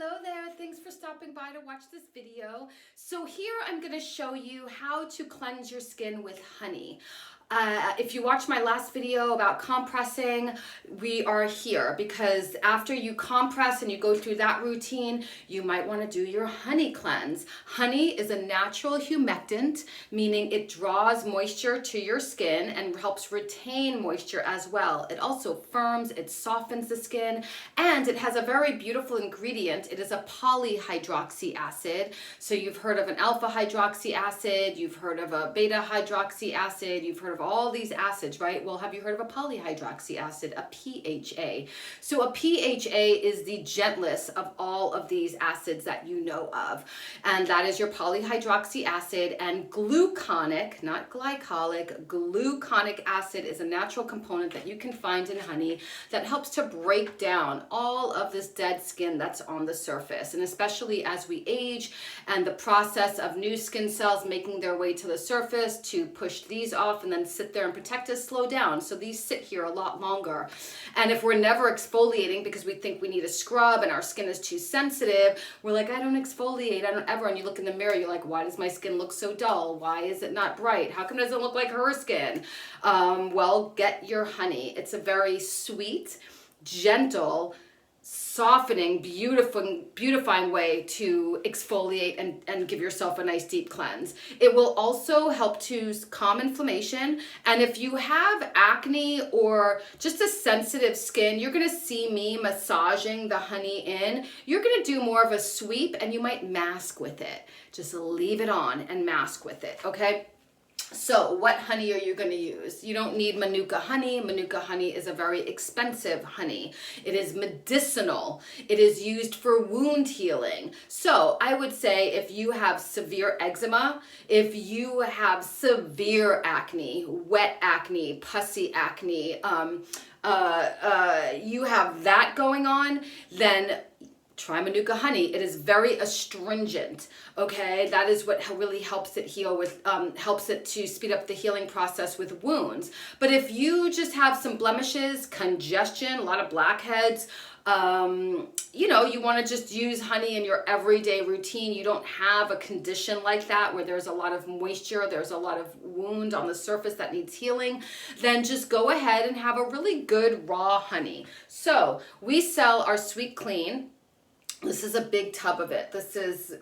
Hello there, thanks for stopping by to watch this video. So here I'm going to show you how to cleanse your skin with honey. If you watched my last video about compressing, we are here because after you compress and you go through that routine, you might want to do your honey cleanse. Honey is a natural humectant, meaning it draws moisture to your skin and helps retain moisture as well. It also firms, it softens the skin, and it has a very beautiful ingredient. It is a polyhydroxy acid. So you've heard of an alpha hydroxy acid, you've heard of a beta hydroxy acid, you've heard of all these acids, right? Well, have you heard of a polyhydroxy acid, a PHA? So a PHA is the gentlest of all of these acids that you know of. And that is your polyhydroxy acid. And gluconic, not glycolic, gluconic acid is a natural component that you can find in honey that helps to break down all of this dead skin that's on the surface. And especially as we age and the process of new skin cells making their way to the surface to push these off and then sit there and protect us slow down. So these sit here a lot longer. And if we're never exfoliating because we think we need a scrub and our skin is too sensitive, we're like, I don't exfoliate, I don't ever. And you look in the mirror, you're like, why does my skin look so dull? Why is it not bright? How come it doesn't look like her skin? Well, get your honey. It's a very sweet, gentle, softening, beautifying way to exfoliate and give yourself a nice deep cleanse. It will also help to calm inflammation. And if you have acne or just a sensitive skin, you're going to see me massaging the honey in. You're going to do more of a sweep and you might mask with it. Just leave it on and mask with it, okay? So what honey are you going to use? You don't need Manuka honey. Manuka honey is a very expensive honey. It is medicinal. It is used for wound healing. So I would say if you have severe eczema, if you have severe acne, wet acne, pussy acne, you have that going on, then try Manuka honey. It is very astringent, okay? That is what really helps it heal with, helps it to speed up the healing process with wounds. But if you just have some blemishes, congestion, a lot of blackheads, you know, you want to just use honey in your everyday routine. You don't have a condition like that where there's a lot of moisture, there's a lot of wound on the surface that needs healing, then just go ahead and have a really good raw honey. So we sell our Sweet Clean. This is a big tub of it. This is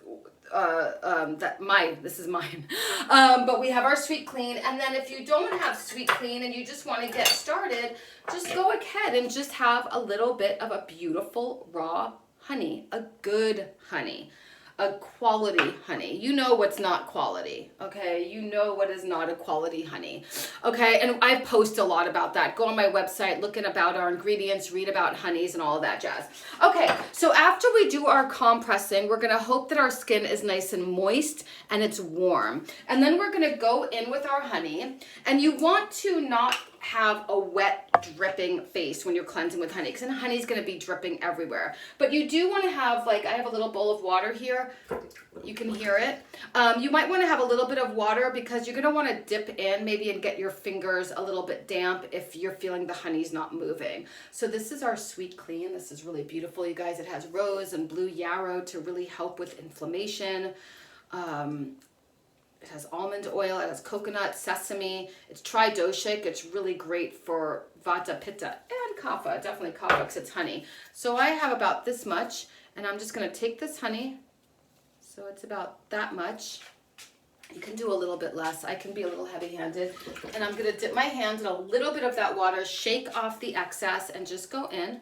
this is mine. But we have our Sweet Clean, and then if you don't have Sweet Clean and you just want to get started, just go ahead and just have a little bit of a beautiful raw honey, a good honey, a quality honey. You know what's not quality, okay? You know what is not a quality honey, okay? And I post a lot about that. Go on my website, look about our ingredients, read about honeys and all of that jazz. Okay, so after we do our compressing, we're gonna hope that our skin is nice and moist and it's warm. And then we're gonna go in with our honey, and you want to not have a wet dripping face when you're cleansing with honey, because honey's going to be dripping everywhere. But you do want to have, like, I have a little bowl of water here. You can hear it. You might want to have a little bit of water because you're going to want to dip in maybe and get your fingers a little bit damp if you're feeling the honey's not moving. So this is our Sweet Clean. This is really beautiful, you guys. It has rose and blue yarrow to really help with inflammation. It has almond oil, it has coconut, sesame, it's tridoshic, it's really great for vata, pitta, and kapha, definitely kapha because it's honey. So I have about this much, and I'm just going to take this honey, so it's about that much. You can do a little bit less, I can be a little heavy-handed, and I'm going to dip my hand in a little bit of that water, shake off the excess, and just go in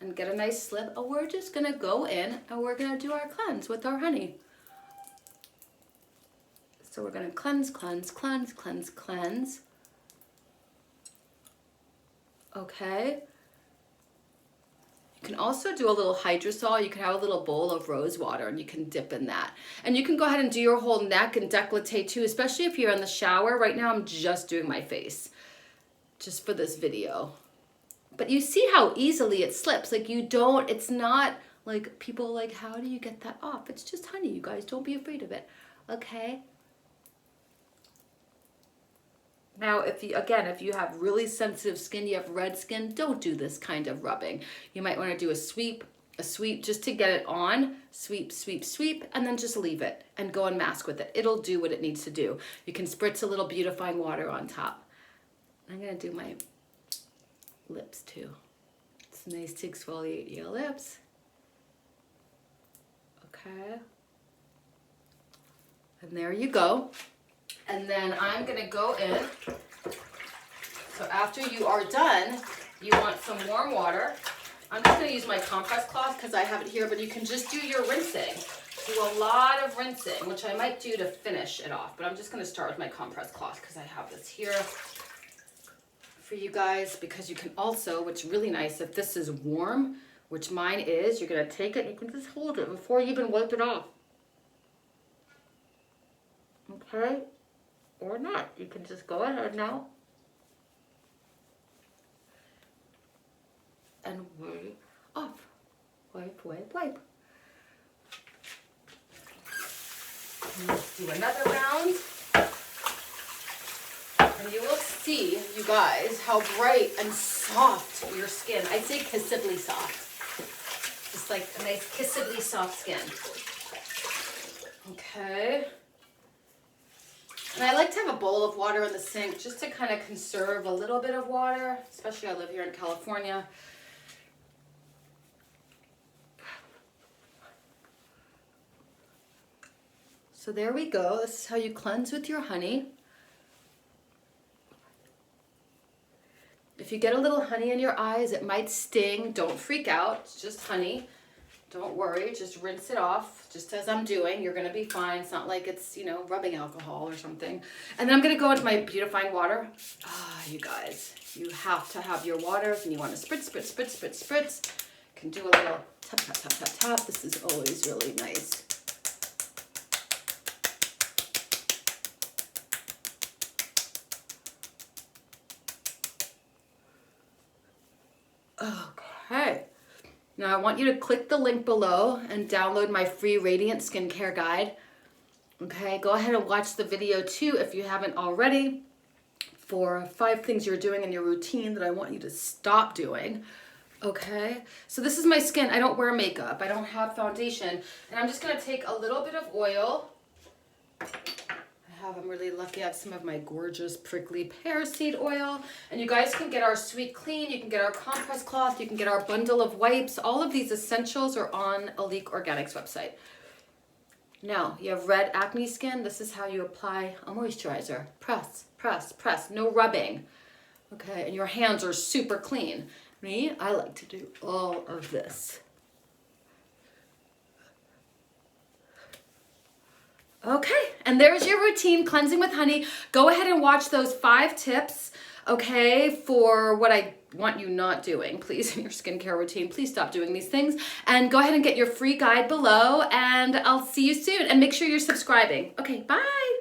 and get a nice slip. Oh, we're just going to go in, and we're going to do our cleanse with our honey. So we're going to cleanse, cleanse, cleanse, cleanse, cleanse. Okay. You can also do a little hydrosol. You can have a little bowl of rose water and you can dip in that. And you can go ahead and do your whole neck and décolleté too, especially if you're in the shower. Right now I'm just doing my face, just for this video. But you see how easily it slips. Like you don't, it's not like people like, how do you get that off? It's just honey, you guys. Don't be afraid of it. Okay. Now, if you have really sensitive skin, you have red skin, don't do this kind of rubbing. You might want to do a sweep a sweep just to get it on, sweep, sweep, sweep, and then just leave it and go and mask with it. It'll do what it needs to do. You can spritz a little beautifying water on top. I'm gonna do my lips too. It's nice to exfoliate your lips. Okay. And there you go. And then I'm gonna go in. So after you are done, you want some warm water. I'm just gonna use my compress cloth because I have it here, but you can just do your rinsing. Do a lot of rinsing, which I might do to finish it off, but I'm just gonna start with my compress cloth because I have this here for you guys, because you can also, what's really nice, if this is warm, which mine is, you're gonna take it and you can just hold it before you even wipe it off. Okay? Or not. You can just go ahead now and wipe off. Wipe, wipe, wipe. Let's do another round. And you will see, you guys, how bright and soft your skin. I say kissably soft. Just like a nice kissably soft skin. Okay. And I like to have a bowl of water in the sink just to kind of conserve a little bit of water, especially I live here in California. So there we go. This is how you cleanse with your honey. If you get a little honey in your eyes, it might sting. Don't freak out. It's just honey. Don't worry. Just rinse it off, just as I'm doing. You're going to be fine. It's not like it's, you know, rubbing alcohol or something. And then I'm going to go into my beautifying water. Ah, you guys, you have to have your waters, and you want to spritz, spritz, spritz, spritz, spritz. You can do a little tap, tap, tap, tap, tap. This is always really nice. Okay. Now I want you to click the link below and download my free Radiant Skincare Guide. Okay, go ahead and watch the video too if you haven't already, for 5 things you're doing in your routine that I want you to stop doing. Okay, so this is my skin. I don't wear makeup. I don't have foundation. And I'm just going to take a little bit of oil. I'm really lucky I have some of my gorgeous prickly pear seed oil. And you guys can get our Sweet Clean, you can get our compress cloth, you can get our bundle of wipes. All of these essentials are on Aleek Organics website. Now, you have red acne skin. This is how you apply a moisturizer. Press, press, press, no rubbing. Okay, and your hands are super clean. Me, I like to do all of this. Okay, and there's your routine, cleansing with honey. Go ahead and watch those 5 tips, okay, for what I want you not doing, please, in your skincare routine. Please stop doing these things. And go ahead and get your free guide below, and I'll see you soon. And make sure you're subscribing. Okay, bye.